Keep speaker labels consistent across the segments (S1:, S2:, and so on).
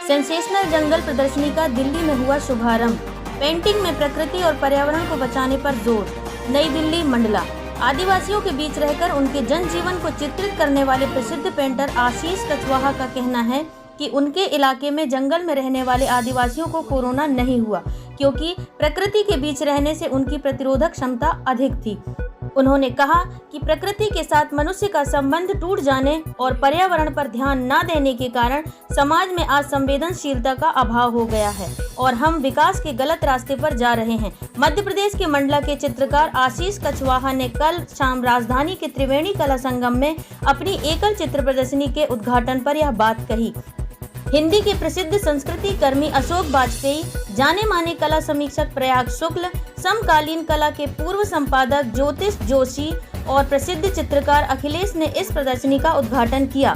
S1: Sensational जंगल प्रदर्शनी का दिल्ली में हुआ शुभारंभ। पेंटिंग में प्रकृति और पर्यावरण को बचाने पर जोर। नई दिल्ली मंडला। आदिवासियों के बीच रहकर उनके जनजीवन को चित्रित करने वाले प्रसिद्ध पेंटर आशीष कछवाहा का कहना है कि उनके इलाके में जंगल में रहने वाले आदिवासियों को कोरोना नहीं हुआ, क्योंकि प्रकृति के बीच रहने से उनकी प्रतिरोधक क्षमता अधिक थी। उन्होंने कहा कि प्रकृति के साथ मनुष्य का संबंध टूट जाने और पर्यावरण पर ध्यान न देने के कारण समाज में आज संवेदनशीलता का अभाव हो गया है और हम विकास के गलत रास्ते पर जा रहे हैं। मध्य प्रदेश के मंडला के चित्रकार आशीष कछवाहा ने कल शाम राजधानी के त्रिवेणी कला संगम में अपनी एकल चित्र प्रदर्शनी के उद्घाटन पर यह बात कही। हिंदी के प्रसिद्ध संस्कृति कर्मी अशोक वाजपेयी, जाने माने कला समीक्षक प्रयाग शुक्ल, समकालीन कला के पूर्व संपादक ज्योतिष जोशी और प्रसिद्ध चित्रकार अखिलेश ने इस प्रदर्शनी का उद्घाटन किया।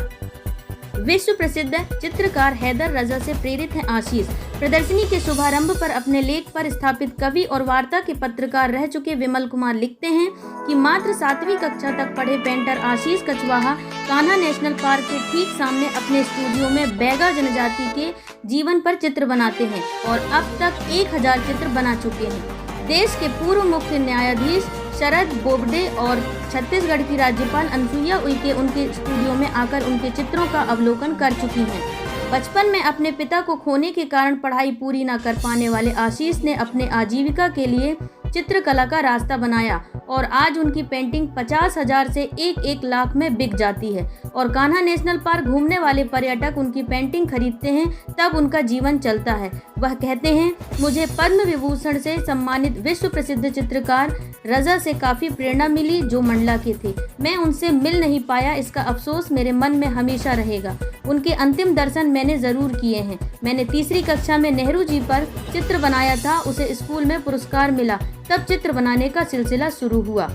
S1: विश्व प्रसिद्ध चित्रकार हैदर रजा से प्रेरित हैं आशीष। प्रदर्शनी के शुभारंभ पर अपने लेख पर स्थापित कवि और वार्ता के पत्रकार रह चुके विमल कुमार लिखते हैं कि मात्र 7वीं कक्षा तक पढ़े पेंटर आशीष कछवाहा कान्हा नेशनल पार्क के ठीक सामने अपने स्टूडियो में बैगा जनजाति के जीवन पर चित्र बनाते हैं और अब तक 1000 चित्र बना चुके हैं। देश के पूर्व मुख्य न्यायाधीश शरद बोबडे और छत्तीसगढ़ की राज्यपाल अनुसुईया उइके उनके स्टूडियो में आकर उनके चित्रों का अवलोकन कर चुकी हैं। बचपन में अपने पिता को खोने के कारण पढ़ाई पूरी न कर पाने वाले आशीष ने अपने आजीविका के लिए चित्रकला का रास्ता बनाया और आज उनकी पेंटिंग 50,000 से 1 लाख में बिक जाती है और कान्हा नेशनल पार्क घूमने वाले पर्यटक उनकी पेंटिंग खरीदते हैं, तब उनका जीवन चलता है। वह कहते हैं, मुझे पद्म विभूषण से सम्मानित विश्व प्रसिद्ध चित्रकार रजा से काफ़ी प्रेरणा मिली जो मंडला के थे। मैं उनसे मिल नहीं पाया, इसका अफसोस मेरे मन में हमेशा रहेगा। उनके अंतिम दर्शन मैंने ज़रूर किए हैं। मैंने 3री कक्षा में नेहरू जी पर चित्र बनाया था, उसे स्कूल में पुरस्कार मिला, तब चित्र बनाने का सिलसिला शुरू हुआ।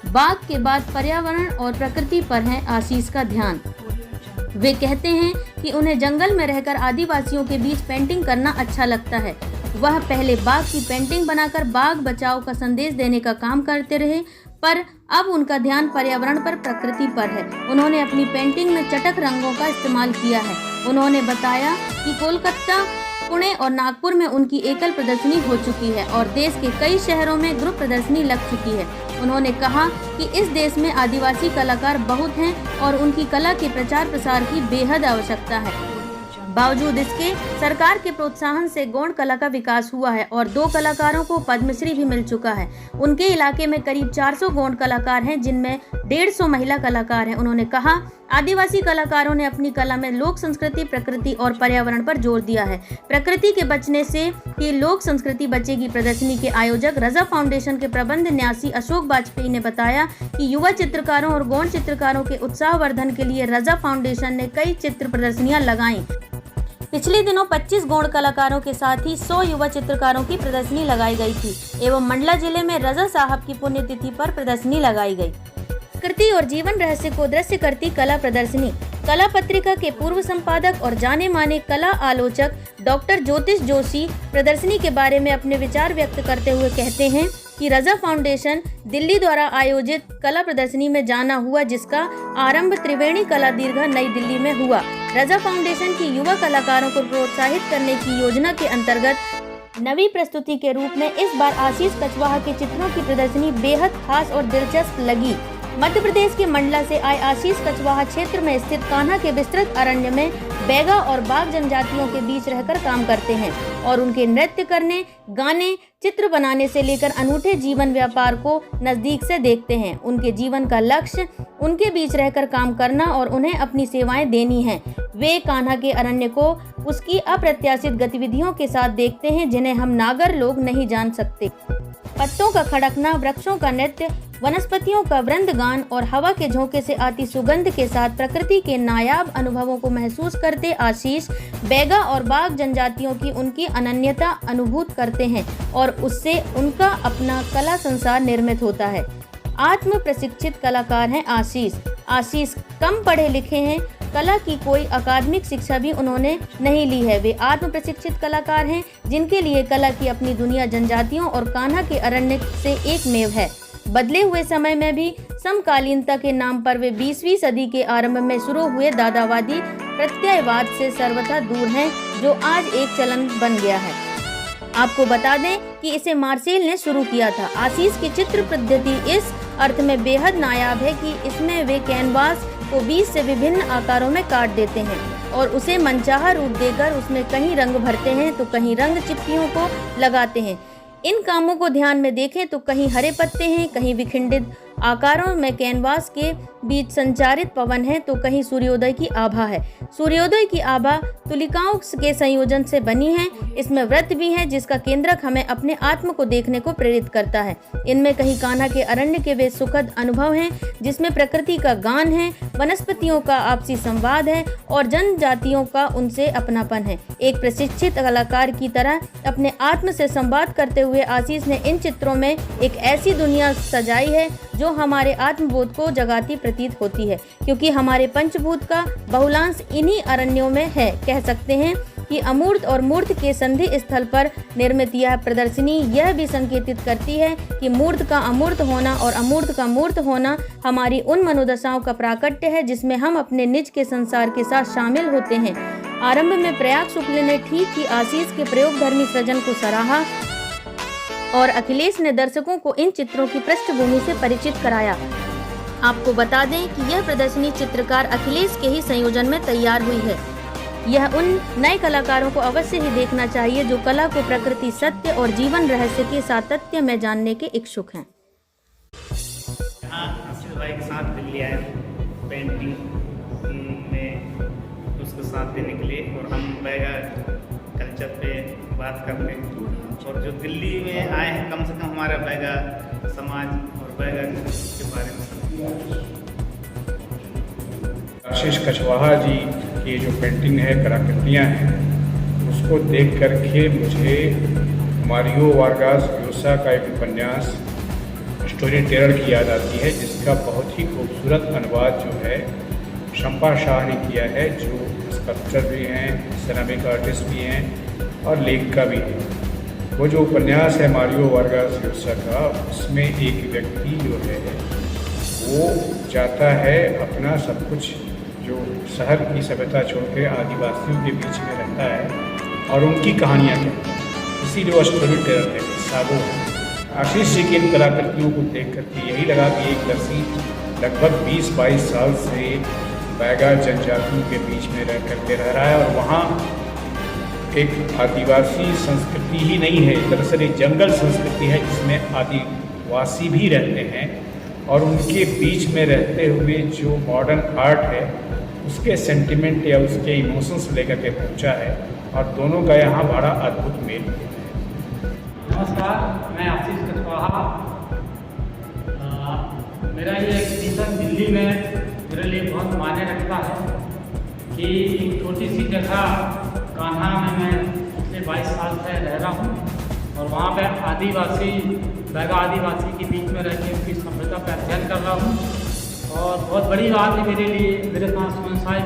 S1: बाघ के बाद पर्यावरण और प्रकृति पर है आशीष का ध्यान। वे कहते हैं कि उन्हें जंगल में रहकर आदिवासियों के बीच पेंटिंग करना अच्छा लगता है। वह पहले बाघ की पेंटिंग बनाकर बाघ बचाओ का संदेश देने का काम करते रहे, पर अब उनका ध्यान पर्यावरण पर, प्रकृति पर है। उन्होंने अपनी पेंटिंग में चटक रंगों का इस्तेमाल किया है। उन्होंने बताया कि कोलकाता, पुणे और नागपुर में उनकी एकल प्रदर्शनी हो चुकी है और देश के कई शहरों में ग्रुप प्रदर्शनी लग चुकी है। उन्होंने कहा कि इस देश में आदिवासी कलाकार बहुत हैं और उनकी कला के प्रचार प्रसार की बेहद आवश्यकता है। बावजूद इसके सरकार के प्रोत्साहन से गौड़ कला का विकास हुआ है और 2 कलाकारों को पद्मश्री भी मिल चुका है। उनके इलाके में करीब 400 गौड़ कलाकार हैं, जिनमें 150 महिला कलाकार हैं। उन्होंने कहा, आदिवासी कलाकारों ने अपनी कला में लोक संस्कृति, प्रकृति और पर्यावरण पर जोर दिया है। प्रकृति के बचने से ही लोक संस्कृति बचेगी। प्रदर्शनी के आयोजक रजा फाउंडेशन के प्रबंध न्यासी अशोक वाजपेयी ने बताया कि युवा चित्रकारों और गौड़ चित्रकारों के उत्साहवर्धन के लिए रजा फाउंडेशन ने कई चित्र प्रदर्शनियां लगाई। पिछले दिनों 25 गौड़ कलाकारों के साथ ही 100 युवा चित्रकारों की प्रदर्शनी लगाई गई थी एवं मंडला जिले में रजा साहब की पुण्यतिथि पर प्रदर्शनी लगाई गई। प्रकृति और जीवन रहस्य को दृश्य करती कला प्रदर्शनी। कला पत्रिका के पूर्व संपादक और जाने माने कला आलोचक डॉक्टर ज्योतिष जोशी प्रदर्शनी के बारे में अपने विचार व्यक्त करते हुए कहते हैं कि रजा फाउंडेशन दिल्ली द्वारा आयोजित कला प्रदर्शनी में जाना हुआ, जिसका आरंभ त्रिवेणी कला दीर्घा नई दिल्ली में हुआ। रजा फाउंडेशन की युवा कलाकारों को प्रोत्साहित करने की योजना के अंतर्गत नवी प्रस्तुति के रूप में इस बार आशीष कछवाहा के चित्रों की प्रदर्शनी बेहद खास और दिलचस्प लगी। मध्य प्रदेश के मंडला से आए आशीष कछवाहा क्षेत्र में स्थित कान्हा के विस्तृत अरण्य में बैगा और बाघ जनजातियों के बीच रहकर काम करते हैं और उनके नृत्य करने, गाने, चित्र बनाने से लेकर अनूठे जीवन व्यापार को नजदीक से देखते हैं। उनके जीवन का लक्ष्य उनके बीच रहकर काम करना और उन्हें अपनी सेवाएं देनी हैं। वे कान्हा के अरण्य को उसकी अप्रत्याशित गतिविधियों के साथ देखते हैं, जिन्हें हम नागर लोग नहीं जान सकते। पत्तों का खड़कना, वृक्षों का नृत्य, वनस्पतियों का वृंदगान और हवा के झोंके से आती सुगंध के साथ प्रकृति के नायाब अनुभवों को महसूस करते आशीष बैगा और बाघ जनजातियों की उनकी अनन्यता अनुभूत करते हैं और उससे उनका अपना कला संसार निर्मित होता है। आत्म प्रशिक्षित कलाकार हैं आशीष कम पढ़े लिखे हैं। कला की कोई अकादमिक शिक्षा भी उन्होंने नहीं ली है। वे आत्म प्रशिक्षित कलाकार हैं, जिनके लिए कला की अपनी दुनिया जनजातियों और कान्हा के अरण्य से एकमेव है। बदले हुए समय में भी समकालीनता के नाम पर वे 20वीं सदी के आरंभ में शुरू हुए दादावादी प्रत्ययवाद से सर्वथा दूर हैं, जो आज एक चलन बन गया है। आपको बता दें कि इसे मार्सेल ने शुरू किया था। आशीष की चित्र पद्धति इस अर्थ में बेहद नायाब है कि इसमें वे कैनवास को बीच से विभिन्न आकारों में काट देते हैं और उसे मनचाहा रूप देकर उसमें कहीं रंग भरते हैं तो कहीं रंग चिप्पियों को लगाते हैं। इन कामों को ध्यान में देखें तो कहीं हरे पत्ते हैं, कहीं विखंडित आकारों में कैनवास के बीच संचारित पवन है तो कहीं सूर्योदय की आभा है। सूर्योदय की आभा तुलिकाओं के संयोजन से बनी है। इसमें वृत्त भी है जिसका केंद्रक हमें अपने आत्म को देखने को प्रेरित करता है। इनमें कहीं कान्हा के अरण्य के वे सुखद अनुभव हैं जिसमें प्रकृति का गान है, वनस्पतियों का आपसी संवाद है और जनजातियों का उनसे अपनापन है। एक प्रशिक्षित कलाकार की तरह अपने आत्म से संवाद करते हुए आशीष ने इन चित्रों में एक ऐसी दुनिया सजाई है जो हमारे आत्मबोध को जगाती प्रतीत होती है, क्योंकि हमारे पंचभूत का बहुलांश इन्हीं अरण्यों में है। कह सकते हैं कि अमूर्त और मूर्त के संधि स्थल पर निर्मित यह प्रदर्शनी यह भी संकेतित करती है कि मूर्त का अमूर्त होना और अमूर्त का मूर्त होना हमारी उन मनोदशाओं का प्राकट्य है जिसमें हम अपने निज के संसार के साथ शामिल होते हैं। आरंभ में प्रयाग शुक्ल ने ठीक ही आशीष के प्रयोगधर्मी सृजन को सराहा और अखिलेश ने दर्शकों को इन चित्रों की पृष्ठभूमि से परिचित कराया। आपको बता दें कि यह प्रदर्शनी चित्रकार अखिलेश के ही संयोजन में तैयार हुई है। यह उन नए कलाकारों को अवश्य ही देखना चाहिए जो कला को प्रकृति, सत्य और जीवन रहस्य के सातत्य में जानने के इच्छुक हैं।
S2: आशीष भाई के साथ दिल्ली आए पेंटिंग में उसको साथ देने के लिए और हम बैगा कल्चर पे बात करते हैं। और जो दिल्ली में आए हैं कम से कम हमारा बैगा समाज और बैगा के बारे में।
S3: आशीष कछवाहा जी की जो पेंटिंग है, कलाकृतियाँ हैं, उसको देख करके मुझे मारियो वारगास ल्योसा का एक उपन्यास स्टोरी टेलर की याद आती है, जिसका बहुत ही खूबसूरत अनुवाद जो है शंपा शाह ने किया है, जो स्कल्पचर भी हैं, सिरेमिक आर्टिस्ट भी हैं और लेखिका भी है। वो जो उपन्यास है मारियो वारगास ल्योसा का, उसमें एक व्यक्ति जो है वो जाता है अपना सब कुछ जो शहर की सभ्यता छोड़ के आदिवासियों के बीच में रहता है और उनकी कहानियाँ कहता है। इसीलिए वो स्टोरी टेलर है, सागो है। आशीष जी की इन कलाकृतियों को देख करके यही लगा कि एक दर्शी लगभग 20-22 साल से बैगा जनजातियों के बीच में रह करके रह रहा है और वहाँ एक आदिवासी संस्कृति ही नहीं है, दरअसल एक जंगल संस्कृति है जिसमें आदिवासी भी रहते हैं और उनके बीच में रहते हुए जो मॉडर्न आर्ट है उसके सेंटिमेंट या उसके इमोशंस लेकर के पहुंचा है और दोनों का यहाँ बड़ा अद्भुत मेल है।
S4: नमस्कार, मैं आशीष कछवाहा। मेरा ये एग्जीबिशन दिल्ली में मेरे लिए बहुत मायने रखता है कि एक छोटी सी जगह कान्हा में मैं पिछले 22 साल से रह रहा हूँ और वहाँ पे आदिवासी बैगा आदिवासी के बीच में रह के उनकी सभ्यता का अध्ययन कर रहा हूँ। और बहुत बड़ी बात है मेरे लिए, मेरे साथ सुनसाई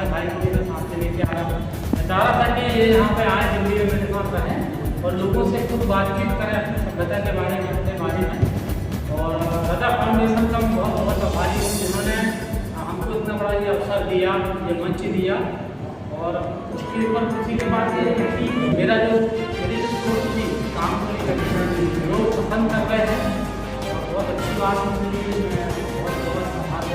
S4: भाई को मेरे साथ से लेके आया हूँ। मैं चाह रहा था कि ये यहाँ पे आए दिल्ली में मेरे साथ रहें और लोगों से खुद बातचीत करें अपनी सभ्यता के बारे में, अपने बारे में। और रजा फाउंडेशन का बहुत बहुत आभारी हूँ जिन्होंने हमको इतना बड़ा ये अवसर दिया, ये मंच दिया। और उसके ऊपर खुशी की बात ये है कि मेरी जो सोच थी काम को लेकर लोग पसंद कर रहे हैं और बहुत अच्छी बात है। बहुत बहुत आभार।